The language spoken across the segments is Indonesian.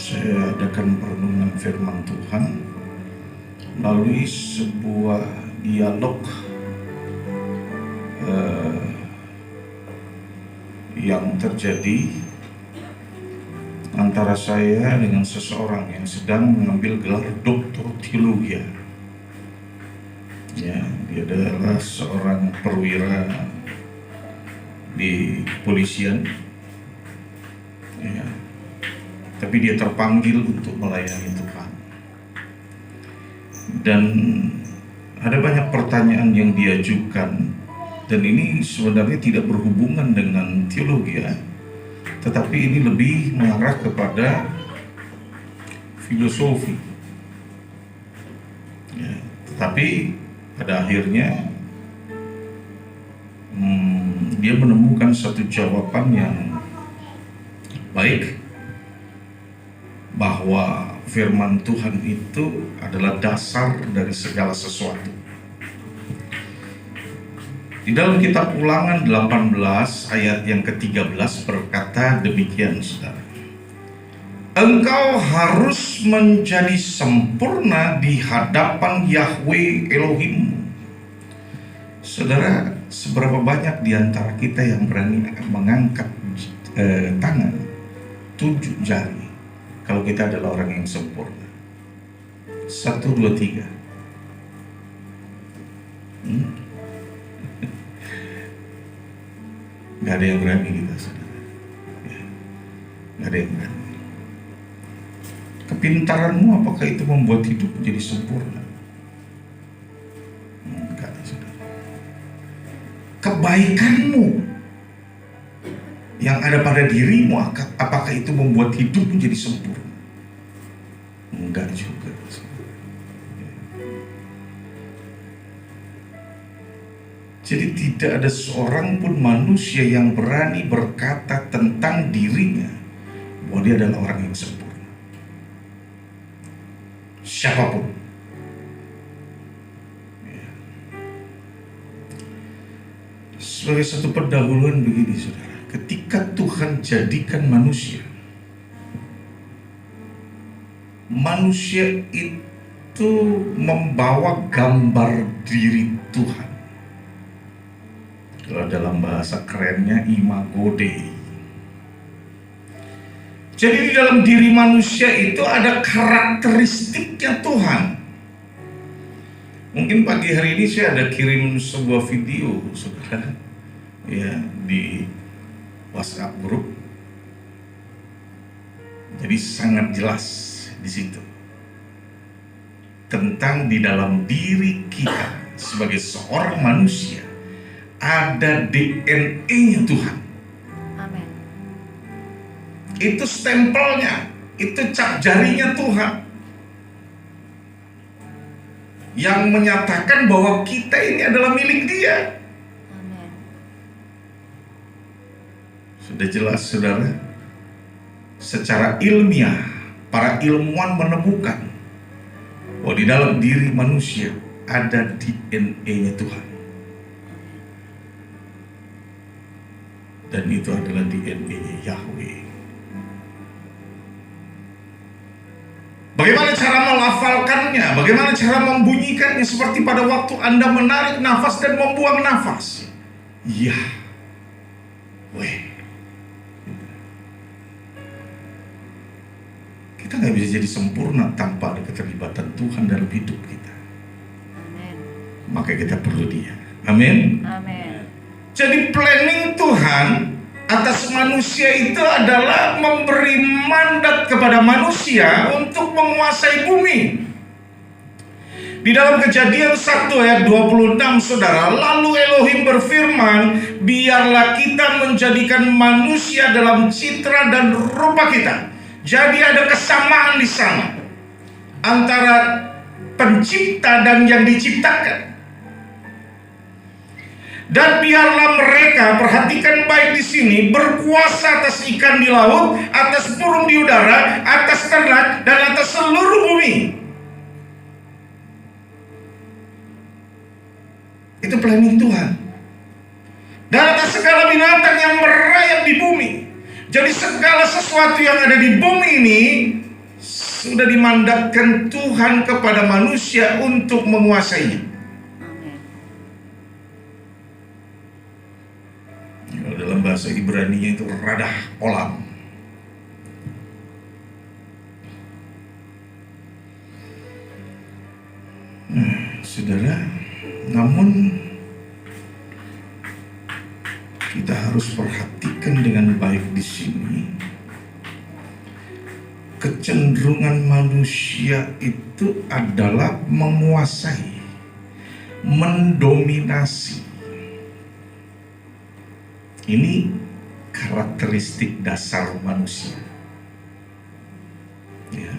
Saya adakan perenungan firman Tuhan melalui sebuah dialog yang terjadi antara saya dengan seseorang yang sedang mengambil gelar doktor teologi. Ya, dia adalah seorang perwira di kepolisian. Ya, tapi dia terpanggil untuk melayani Tuhan. Dan ada banyak pertanyaan yang diajukan, dan ini sebenarnya tidak berhubungan dengan teologi, tetapi ini lebih mengarah kepada filosofi. Ya, tetapi pada akhirnya dia menemukan satu jawaban yang baik, bahwa firman Tuhan itu adalah dasar dari segala sesuatu. Di dalam kitab Ulangan 18 ayat yang ke-13 berkata demikian, saudara. Engkau harus menjadi sempurna di hadapan Yahweh Elohimmu. Saudara, seberapa banyak di antara kita yang berani mengangkat tangan, 7 jari, kalau kita adalah orang yang sempurna? 1, 2, 3. Gak ada yang berani kita, saudara. Ya, gak ada yang berani. Kepintaranmu apakah itu membuat hidup menjadi sempurna? Enggak, saudara. Kebaikanmu yang ada pada dirimu, apakah itu membuat hidup menjadi sempurna? Enggak juga, saudara. Jadi tidak ada seorang pun manusia yang berani berkata tentang dirinya bahwa dia adalah orang yang sempurna. Siapapun. Ya. Sebagai satu pendahuluan begini, saudara. Ketika Tuhan jadikan manusia itu membawa gambar diri Tuhan. Kalau dalam bahasa kerennya imago Dei. Jadi di dalam diri manusia itu ada karakteristiknya Tuhan. Mungkin pagi hari ini saya ada kirim sebuah video, saudara, ya, di WhatsApp grup. Jadi sangat jelas di situ tentang di dalam diri kita sebagai seorang manusia ada DNA-nya Tuhan. Amin. Itu stempelnya, itu cap jarinya Tuhan yang menyatakan bahwa kita ini adalah milik Dia. Amin. Sudah jelas, saudara. Secara ilmiah, para ilmuwan menemukan bahwa di dalam diri manusia ada DNA-nya Tuhan. Dan itu adalah DNA-nya Yahweh. Bagaimana cara melafalkannya? Bagaimana cara membunyikannya? Seperti pada waktu Anda menarik nafas dan membuang nafas. Yahweh. Kita gak bisa jadi sempurna tanpa ada keterlibatan Tuhan dalam hidup kita. Amin. Maka kita perlu Dia. Amin. Amin. Jadi planning Tuhan atas manusia itu adalah memberi mandat kepada manusia untuk menguasai bumi. Di dalam Kejadian 1 ayat 26, saudara, lalu Elohim berfirman, biarlah kita menjadikan manusia dalam citra dan rupa kita. Jadi ada kesamaan di sana antara pencipta dan yang diciptakan. Dan biarlah mereka, perhatikan baik di sini, berkuasa atas ikan di laut, atas burung di udara, atas ternak, dan atas seluruh bumi. Itu planning Tuhan. Dan atas segala binatang yang merayap di bumi. Jadi segala sesuatu yang ada di bumi ini sudah dimandatkan Tuhan kepada manusia untuk menguasainya. Amin. Dalam bahasa Ibrani itu radah olam. Saudara, namun kita harus perhatikan dengan baik di sini. Kecenderungan manusia itu adalah menguasai, mendominasi. Ini karakteristik dasar manusia. Ya.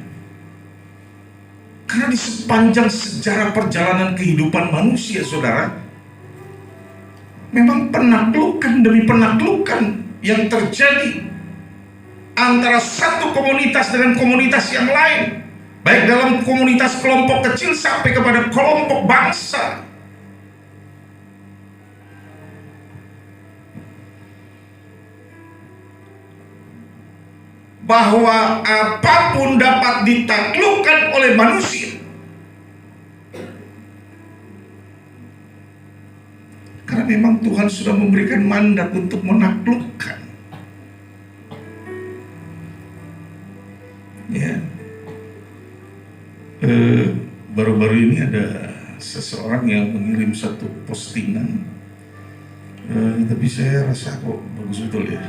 Karena di sepanjang sejarah perjalanan kehidupan manusia, saudara, memang penaklukan demi penaklukan yang terjadi antara satu komunitas dengan komunitas yang lain, baik dalam komunitas kelompok kecil sampai kepada kelompok bangsa. Bahwa apapun dapat ditaklukkan oleh manusia. Karena memang Tuhan sudah memberikan mandat untuk menaklukkan. Ya, baru-baru ini ada seseorang yang mengirim satu postingan, tapi saya rasa kok bagus betul ya.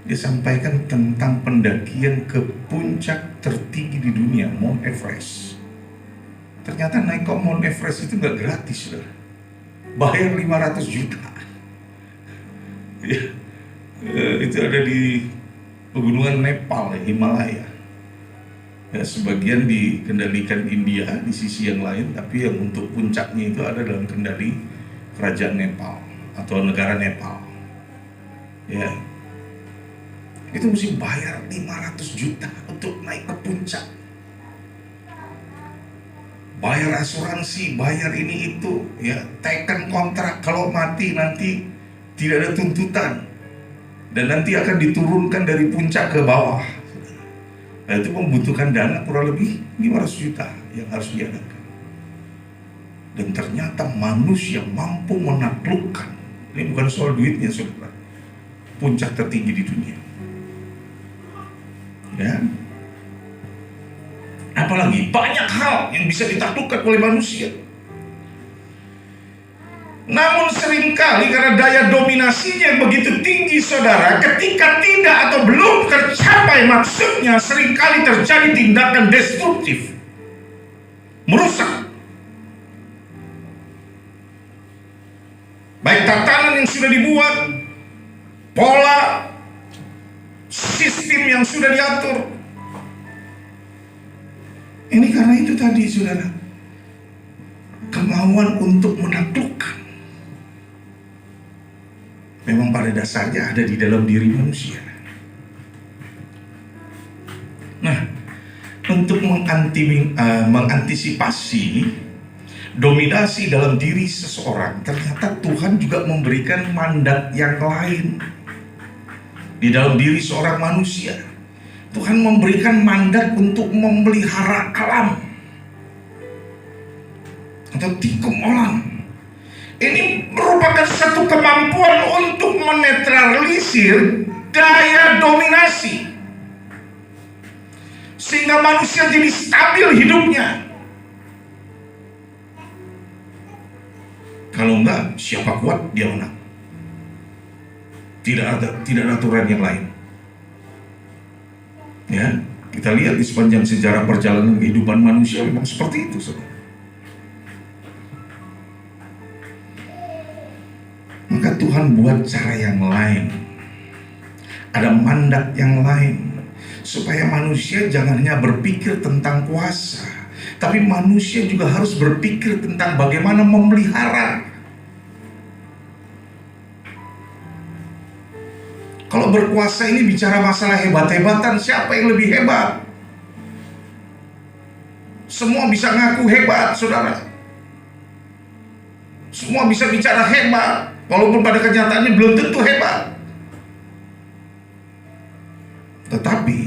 Dia sampaikan tentang pendakian ke puncak tertinggi di dunia, Mount Everest. Ternyata naik ke Mount Everest itu nggak gratis, saudara. Bayar 500 juta. Ya, itu ada di pegunungan Nepal, Himalaya. Ya, sebagian dikendalikan India di sisi yang lain, tapi yang untuk puncaknya itu ada dalam kendali kerajaan Nepal atau negara Nepal. Ya, itu mesti bayar 500 juta untuk naik ke puncak. Bayar asuransi, bayar ini itu, ya, teken kontrak kalau mati nanti tidak ada tuntutan dan nanti akan diturunkan dari puncak ke bawah. Nah, itu membutuhkan dana kurang lebih 500 juta yang harus diadakan. Dan ternyata manusia mampu menaklukkan. Ini bukan soal duitnya, saudara. Puncak tertinggi di dunia. Ya. Apalagi banyak hal yang bisa ditaklukkan oleh manusia. Namun seringkali karena daya dominasinya yang begitu tinggi, saudara, ketika tidak atau belum tercapai maksudnya, seringkali terjadi tindakan destruktif, merusak. Baik tatanan yang sudah dibuat, pola, sistem yang sudah diatur. Ini karena itu tadi, saudara, kemauan untuk menaklukkan memang pada dasarnya ada di dalam diri manusia. Nah, untuk mengantisipasi dominasi dalam diri seseorang, ternyata Tuhan juga memberikan mandat yang lain di dalam diri seorang manusia. Tuhan memberikan mandat untuk memelihara alam atau tikum olam. Ini merupakan satu kemampuan untuk menetralisir daya dominasi, sehingga manusia jadi stabil hidupnya. Kalau enggak, siapa kuat dia menang. Tidak ada aturan yang lain. Ya, kita lihat di sepanjang sejarah perjalanan kehidupan manusia memang seperti itu, saudara. Maka Tuhan buat cara yang lain, ada mandat yang lain, supaya manusia jangan hanya berpikir tentang kuasa, tapi manusia juga harus berpikir tentang bagaimana memelihara. Kalau berkuasa ini bicara masalah hebat-hebatan, siapa yang lebih hebat? Semua bisa ngaku hebat, saudara. Semua bisa bicara hebat, walaupun pada kenyataannya belum tentu hebat. Tetapi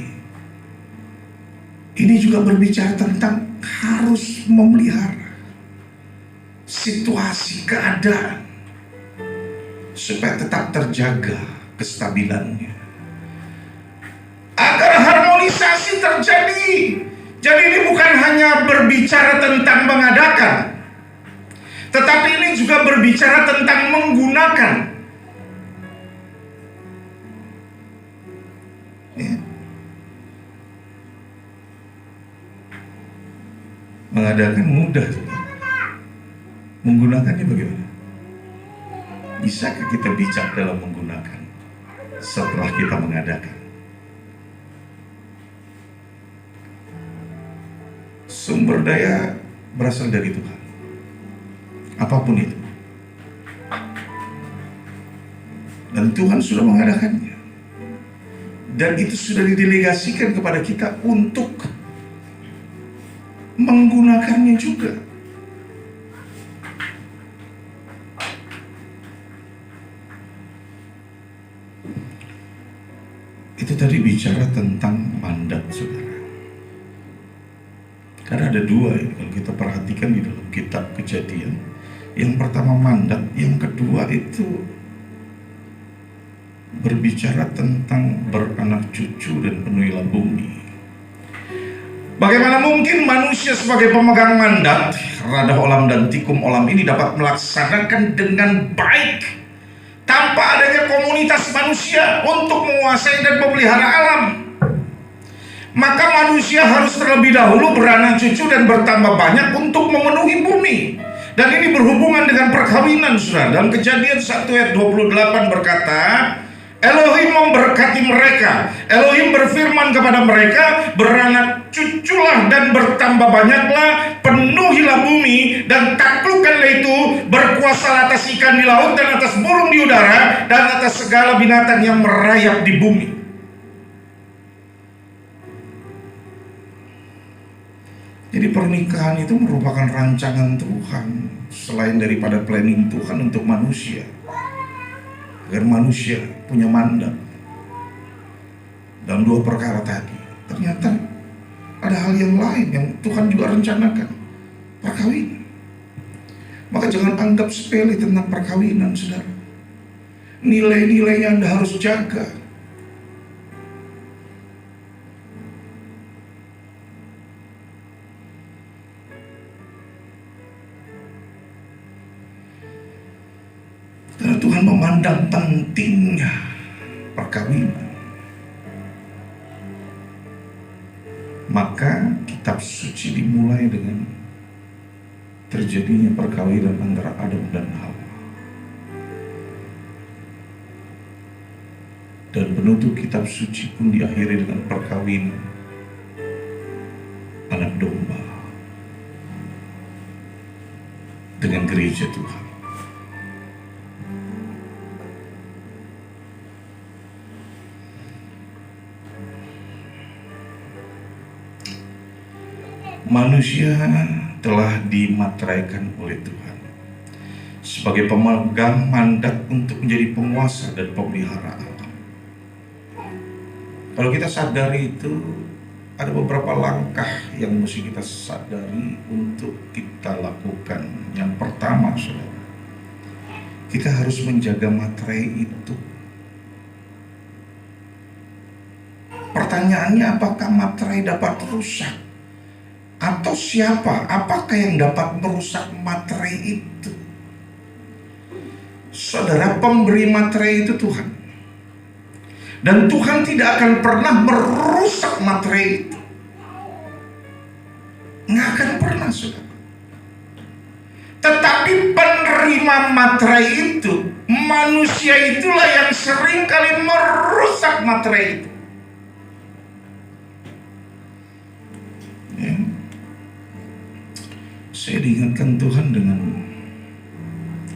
ini ini juga berbicara tentang harus memelihara situasi keadaan supaya tetap terjaga kestabilannya, agar harmonisasi terjadi. Jadi ini bukan hanya berbicara tentang mengadakan, tetapi ini juga berbicara tentang menggunakan. Ya. Mengadakan mudah, menggunakannya bagaimana? Bisakah kita bijak dalam menggunakan setelah kita mengadakan? Sumber daya berasal dari Tuhan, apapun itu, dan Tuhan sudah mengadakannya, dan itu sudah didelegasikan kepada kita untuk menggunakannya juga. Itu tadi bicara tentang mandat, saudara. Karena ada dua ya, kalau kita perhatikan di dalam kitab Kejadian. Yang pertama mandat, yang kedua itu berbicara tentang beranak cucu dan penuhilah bumi. Bagaimana mungkin manusia sebagai pemegang mandat, radah olam dan tikum olam ini dapat melaksanakan dengan baik tanpa adanya komunitas manusia untuk menguasai dan memelihara alam? Maka manusia harus terlebih dahulu beranak cucu dan bertambah banyak untuk memenuhi bumi. Dan ini berhubungan dengan perkawinan, saudara. Dalam Kejadian 1 ayat 28 berkata, Elohim memberkati mereka. Elohim berfirman kepada mereka, beranak cuculah dan bertambah banyaklah, penuhilah bumi dan taklukkanlah itu, berkuasa atas ikan di laut dan atas burung di udara dan atas segala binatang yang merayap di bumi. Jadi pernikahan itu merupakan rancangan Tuhan, selain daripada planning Tuhan untuk manusia, agar manusia punya mandat dalam dua perkara tadi. Ternyata ada hal yang lain yang Tuhan juga rencanakan, perkawinan. Maka jangan anggap sepele tentang perkawinan, saudara. Nilai-nilainya Anda harus jaga. Karena Tuhan memandang pentingnya perkawinan. Maka kitab suci dimulai dengan terjadinya perkawinan antara Adam dan Hawa. Dan penutup kitab suci pun diakhiri dengan perkawinan anak domba dengan gereja Tuhan. Manusia telah dimateraikan oleh Tuhan sebagai pemegang mandat untuk menjadi penguasa dan pemelihara alam. Kalau kita sadari itu, ada beberapa langkah yang mesti kita sadari untuk kita lakukan. Yang pertama, saudara, kita harus menjaga materai itu. Pertanyaannya, apakah materai dapat rusak? Atau siapa? Apakah yang dapat merusak materai itu? Saudara, pemberi materai itu Tuhan. Dan Tuhan tidak akan pernah merusak materai itu. Nggak akan pernah, saudara. Tetapi penerima materai itu, manusia itulah yang seringkali merusak materai itu. Ya. Saya diingatkan Tuhan dengan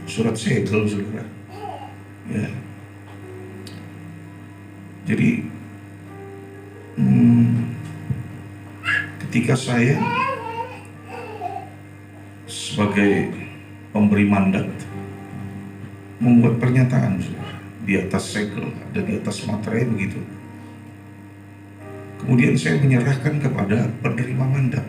surat segel, saudara. Ya. Jadi ketika saya sebagai pemberi mandat membuat pernyataan, saudara, di atas segel dan di atas materai begitu, Kemudian saya menyerahkan kepada penerima mandat.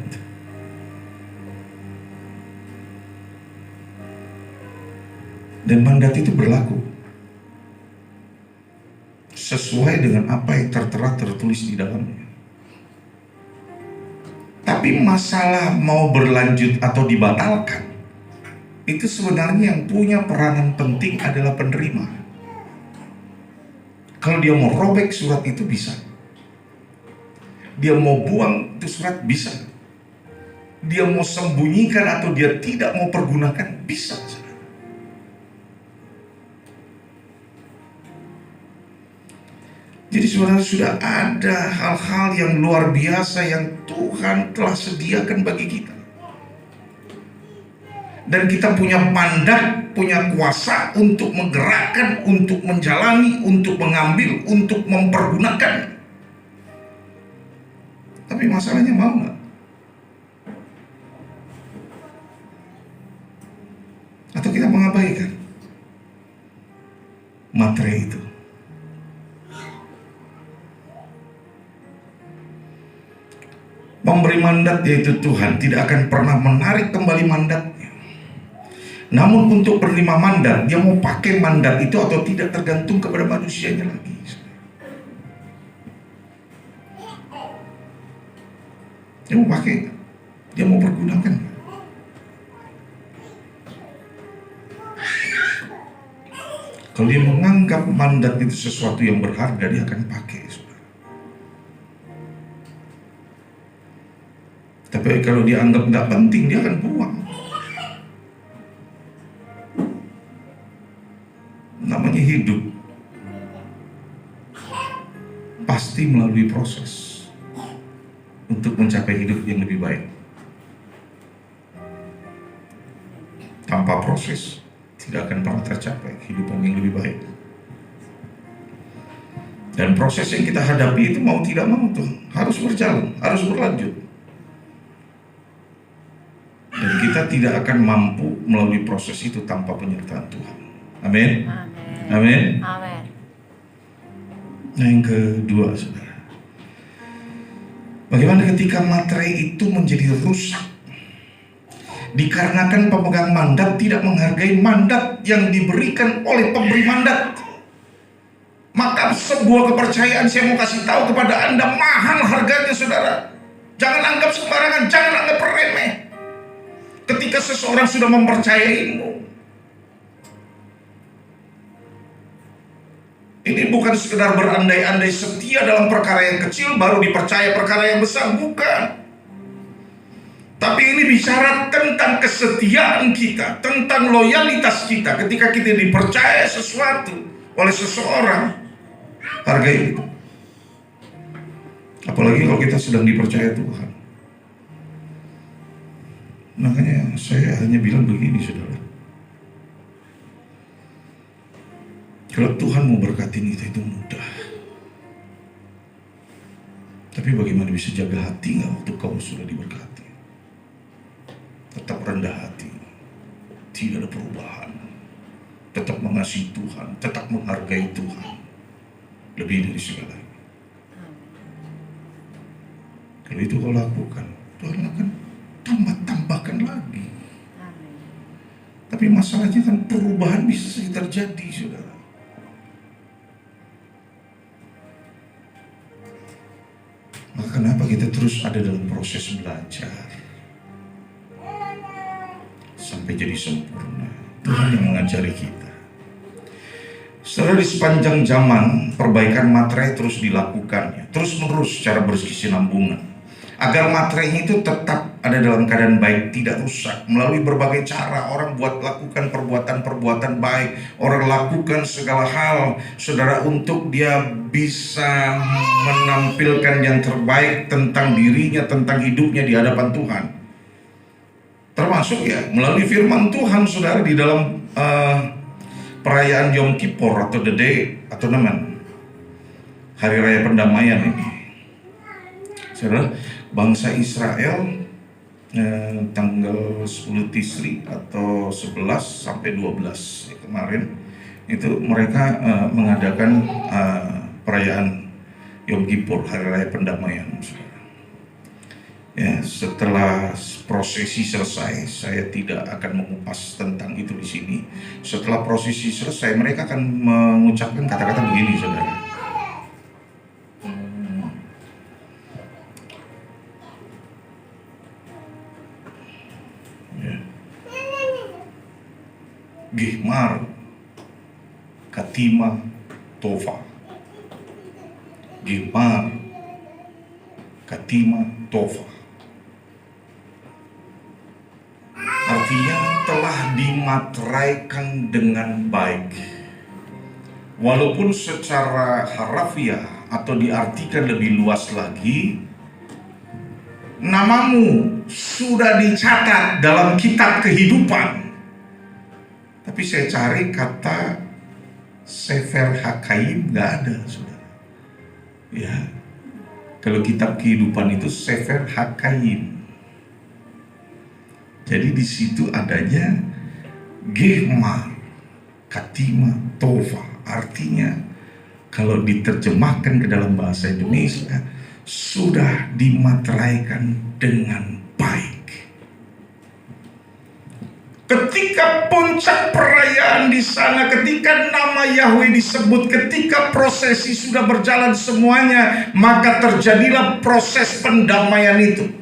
Dan mandat itu berlaku sesuai dengan apa yang tertera tertulis di dalamnya. Tapi masalah mau berlanjut atau dibatalkan, itu sebenarnya yang punya peranan penting adalah penerima. Kalau dia mau robek surat itu bisa. Dia mau buang itu surat bisa. Dia mau sembunyikan atau dia tidak mau pergunakan bisa. Jadi saudara, sudah ada hal-hal yang luar biasa yang Tuhan telah sediakan bagi kita. Dan kita punya mandat, punya kuasa untuk menggerakkan, untuk menjalani, untuk mengambil, untuk mempergunakan. Tapi masalahnya mau nggak? Atau kita mengabaikan materi itu? Memberi mandat yaitu Tuhan tidak akan pernah menarik kembali mandatnya. Namun untuk penerima mandat, dia mau pakai mandat itu atau tidak tergantung kepada manusianya lagi. Dia mau pakai, dia mau pergunakan. Kalau dia menganggap mandat itu sesuatu yang berharga, dia akan pakai. Tapi kalau dia anggap nggak penting, dia akan buang. Namanya hidup pasti melalui proses untuk mencapai hidup yang lebih baik. Tanpa proses tidak akan pernah tercapai kehidupan yang lebih baik. Dan proses yang kita hadapi itu mau tidak mau tuh harus berjalan, harus berlanjut. Dan kita tidak akan mampu melalui proses itu tanpa penyertaan Tuhan. Amin. Amin. Amin. Nah, yang kedua, saudara, bagaimana ketika materai itu menjadi rusak dikarenakan pemegang mandat tidak menghargai mandat yang diberikan oleh pemberi mandat? Maka sebuah kepercayaan saya mau kasih tahu kepada Anda, mahal harganya, saudara. Jangan anggap sembarangan, jangan anggap remeh. Ketika seseorang sudah mempercayaimu, ini bukan sekedar berandai-andai setia dalam perkara yang kecil baru dipercaya perkara yang besar, bukan. Tapi ini bicara tentang kesetiaan kita, tentang loyalitas kita. Ketika kita dipercaya sesuatu oleh seseorang, hargai itu. Apalagi kalau kita sedang dipercaya Tuhan. Makanya saya hanya bilang begini, saudara. Kalau Tuhan mau berkatin kita itu mudah. Tapi bagaimana bisa jaga hati nggak waktu kau sudah diberkati? Tetap rendah hati, tidak ada perubahan. Tetap mengasihi Tuhan, tetap menghargai Tuhan lebih dari segalanya. Kalau itu kau lakukan, Tuhan akan tambahkan lagi. Tapi masalahnya kan perubahan bisa saja terjadi, saudara. Maka kenapa kita terus ada dalam proses belajar sampai jadi sempurna? Tuhan yang mengajari kita. Setelah di sepanjang zaman perbaikan materai terus dilakukan, terus menerus secara berkesinambungan. Agar materai itu tetap ada dalam keadaan baik, tidak rusak. Melalui berbagai cara orang lakukan perbuatan-perbuatan baik. Orang lakukan segala hal, saudara, untuk dia bisa menampilkan yang terbaik tentang dirinya, tentang hidupnya di hadapan Tuhan. Termasuk ya melalui firman Tuhan, saudara, di dalam perayaan Yom Kippur atau The Day atau Hari Raya Pendamaian ini. Saudara, bangsa Israel tanggal 10 Tisri atau 11 sampai 12 kemarin itu mereka mengadakan perayaan Yom Kippur, hari raya pendamaian. Ya, setelah prosesi selesai, saya tidak akan mengupas tentang itu di sini. Setelah prosesi selesai, mereka akan mengucapkan kata-kata begini, saudara. Ya. Gihmar, Katima, Tova. Gihmar, Katima, Tova. Artinya telah dimateraikan dengan baik. Walaupun secara harafiah atau diartikan lebih luas lagi, namamu sudah dicatat dalam kitab kehidupan. Tapi saya cari kata Sefer Hakaim, nggak ada, saudara. Ya, kalau kitab kehidupan itu Sefer Hakaim. Jadi di situ adanya Gehmar, Katima, Tova. Artinya kalau diterjemahkan ke dalam bahasa Indonesia, sudah dimateraikan dengan baik. Ketika puncak perayaan di sana, ketika nama Yahweh disebut, ketika prosesi sudah berjalan semuanya, maka terjadilah proses pendamaian itu.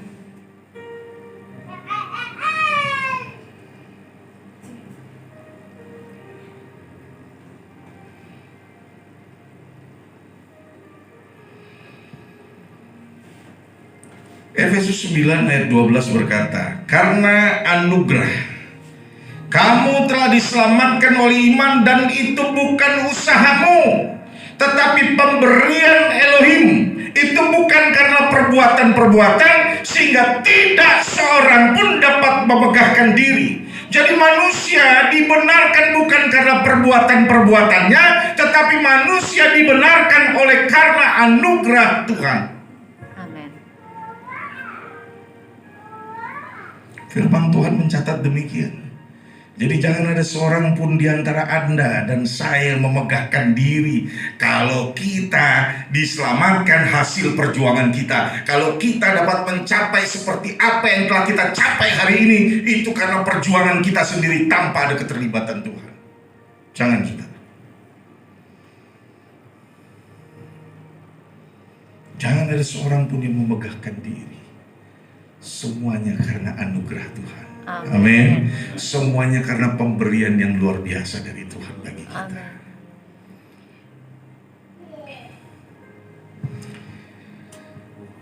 Efesus 9 ayat 12 berkata, karena anugerah kamu telah diselamatkan oleh iman, dan itu bukan usahamu, tetapi pemberian Elohim. Itu bukan karena perbuatan-perbuatan, sehingga tidak seorang pun dapat memegahkan diri. Jadi manusia dibenarkan bukan karena perbuatan-perbuatannya, tetapi manusia dibenarkan oleh karena anugerah Tuhan. Firman Tuhan mencatat demikian. Jadi jangan ada seorang pun di antara Anda dan saya memegahkan diri kalau kita diselamatkan hasil perjuangan kita. Kalau kita dapat mencapai seperti apa yang telah kita capai hari ini, itu karena perjuangan kita sendiri tanpa ada keterlibatan Tuhan. Jangan, saudara. Jangan ada seorang pun yang memegahkan diri. Semuanya karena anugerah Tuhan. Amin. Semuanya karena pemberian yang luar biasa dari Tuhan bagi kita. Amen.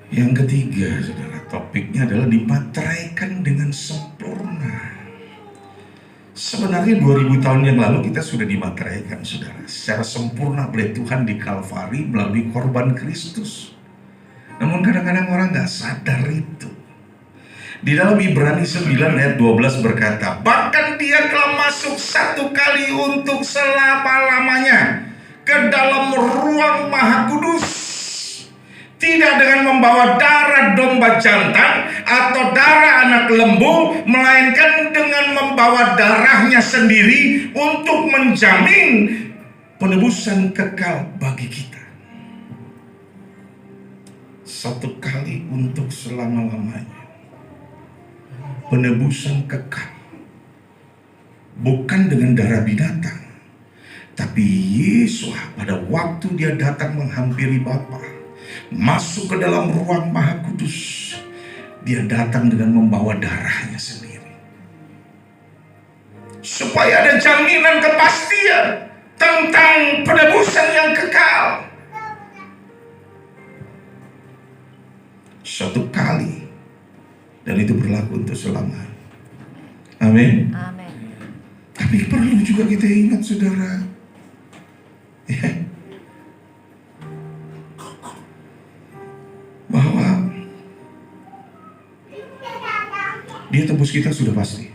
Yang ketiga, saudara, topiknya adalah dimateraikan dengan sempurna. Sebenarnya 2000 tahun yang lalu kita sudah dimateraikan, saudara, secara sempurna oleh Tuhan di Kalvari melalui korban Kristus. Namun kadang-kadang orang gak sadar itu. Di dalam Ibrani 9 ayat 12 berkata, bahkan dia telah masuk satu kali untuk selama-lamanya ke dalam ruang maha kudus, tidak dengan membawa darah domba jantan atau darah anak lembu, melainkan dengan membawa darahnya sendiri untuk menjamin penebusan kekal bagi kita. Satu kali untuk selama-lamanya. Penebusan kekal, bukan dengan darah binatang, tapi Yesus pada waktu dia datang menghampiri Bapa, masuk ke dalam ruang maha kudus, dia datang dengan membawa darahnya sendiri, supaya ada jaminan kepastian tentang penebusan yang kekal. Satu kali. Dan itu berlaku untuk selamanya. Amin. Amin. Tapi perlu juga kita ingat, saudara, ya, bahwa Dia tebus kita sudah pasti.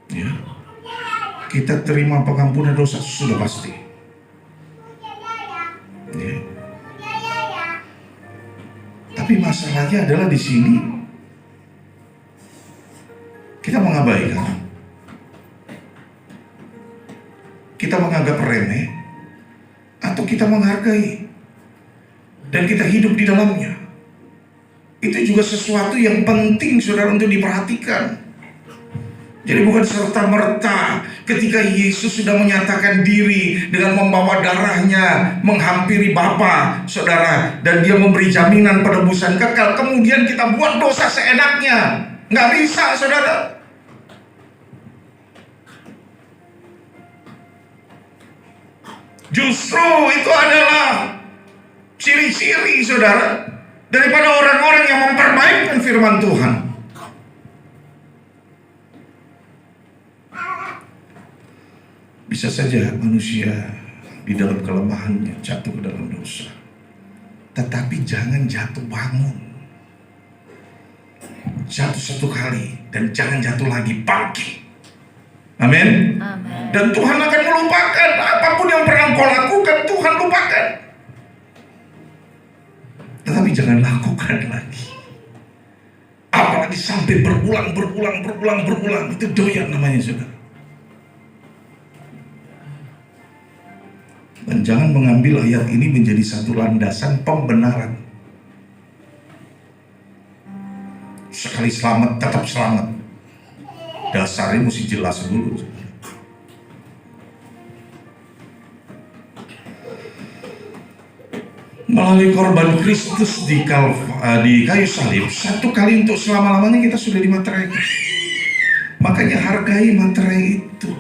Ya. Kita terima pengampunan dosa sudah pasti. Ya. Tapi masalahnya adalah di sini kita mengabaikan, kita menganggap remeh, atau kita menghargai. dan kita hidup di dalamnya. Itu juga sesuatu yang penting saudara untuk diperhatikan. Jadi bukan serta-merta ketika Yesus sudah menyatakan diri dengan membawa darahnya menghampiri Bapa, saudara, dan dia memberi jaminan penebusan kekal, kemudian kita buat dosa seenaknya. Nggak bisa, saudara. Justru itu adalah ciri-ciri, saudara, daripada orang-orang yang memperbaikkan firman Tuhan. Bisa saja manusia di dalam kelemahannya jatuh ke dalam dosa, tetapi jangan jatuh bangun. Jatuh satu kali dan jangan jatuh lagi, bangkit. Amin. Dan Tuhan akan melupakan apapun yang pernah kau lakukan, Tuhan lupakan. Tetapi jangan lakukan lagi. Apalagi sampai berulang. Itu doyan namanya, saudara. Dan jangan mengambil ayat ini menjadi satu landasan pembenaran. Sekali selamat, tetap selamat. Dasarnya mesti jelas dulu. Melalui korban Kristus di kayu salib, satu kali untuk selama-lamanya kita sudah dimateraikan. Makanya hargai materai itu.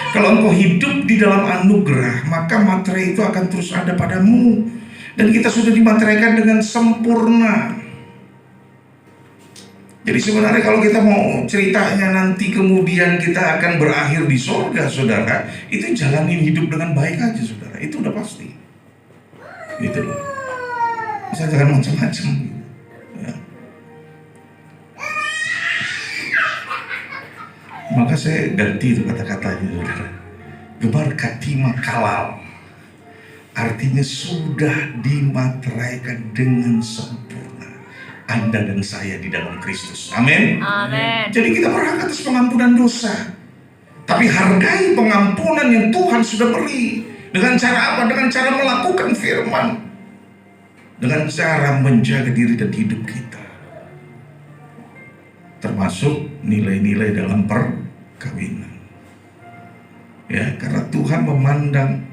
Kalau engkau hidup di dalam anugerah, maka materai itu akan terus ada padamu. Dan kita sudah dimateraikan dengan sempurna. Jadi sebenarnya kalau kita mau ceritanya nanti kemudian kita akan berakhir di surga, saudara, itu jalanin hidup dengan baik aja, saudara. Itu udah pasti. Gitu loh. Masa jangan macam-macam. Ya. Maka saya ganti itu kata-katanya, saudara. Gebar katima kalal. Artinya sudah dimateraikan dengan sempurna. Anda dan saya di dalam Kristus. Amin. Amin. Jadi kita berhak atas pengampunan dosa. Tapi hargai pengampunan yang Tuhan sudah beri. Dengan cara apa? Dengan cara melakukan firman. Dengan cara menjaga diri dan hidup kita. Termasuk nilai-nilai dalam perkawinan. Ya, karena Tuhan memandang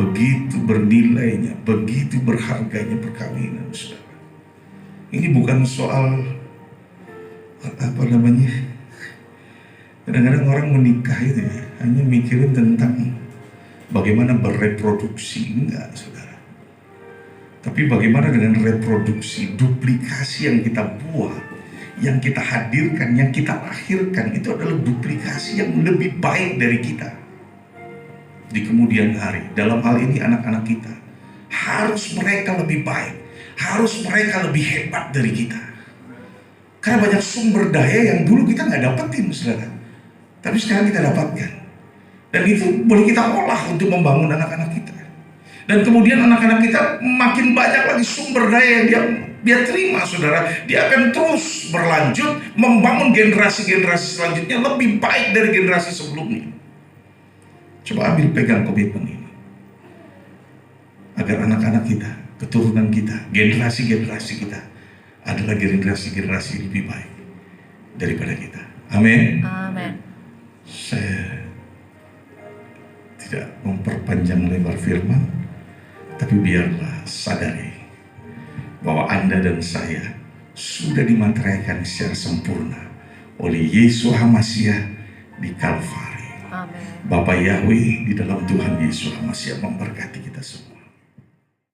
begitu bernilainya, begitu berharganya perkawinan, saudara. Ini bukan soal apa namanya. Kadang-kadang orang menikah itu ya, hanya mikirin tentang bagaimana bereproduksi, enggak, saudara. Tapi bagaimana dengan reproduksi, duplikasi yang kita buat, yang kita hadirkan, yang kita lahirkan, itu adalah duplikasi yang lebih baik dari kita di kemudian hari. Dalam hal ini anak-anak kita, harus mereka lebih baik, harus mereka lebih hebat dari kita. Karena banyak sumber daya yang dulu kita nggak dapetin, saudara, tapi sekarang kita dapatkan. Dan itu boleh kita olah untuk membangun anak-anak kita. Dan kemudian anak-anak kita makin banyak lagi sumber daya yang dia terima, saudara. Dia akan terus berlanjut membangun generasi-generasi selanjutnya lebih baik dari generasi sebelumnya. Coba ambil pegang komitmen ini. Agar anak-anak kita, keturunan kita, generasi-generasi kita adalah generasi-generasi lebih baik daripada kita. Amin. Amin. Saya tidak memperpanjang lebar firman, tapi biarlah sadari bahwa Anda dan saya sudah dimateraikan secara sempurna oleh Yesus HaMasyiah di Kalvari. Amin. Bapa Yahweh di dalam Tuhan Yesus HaMasyiah memberkati kita semua.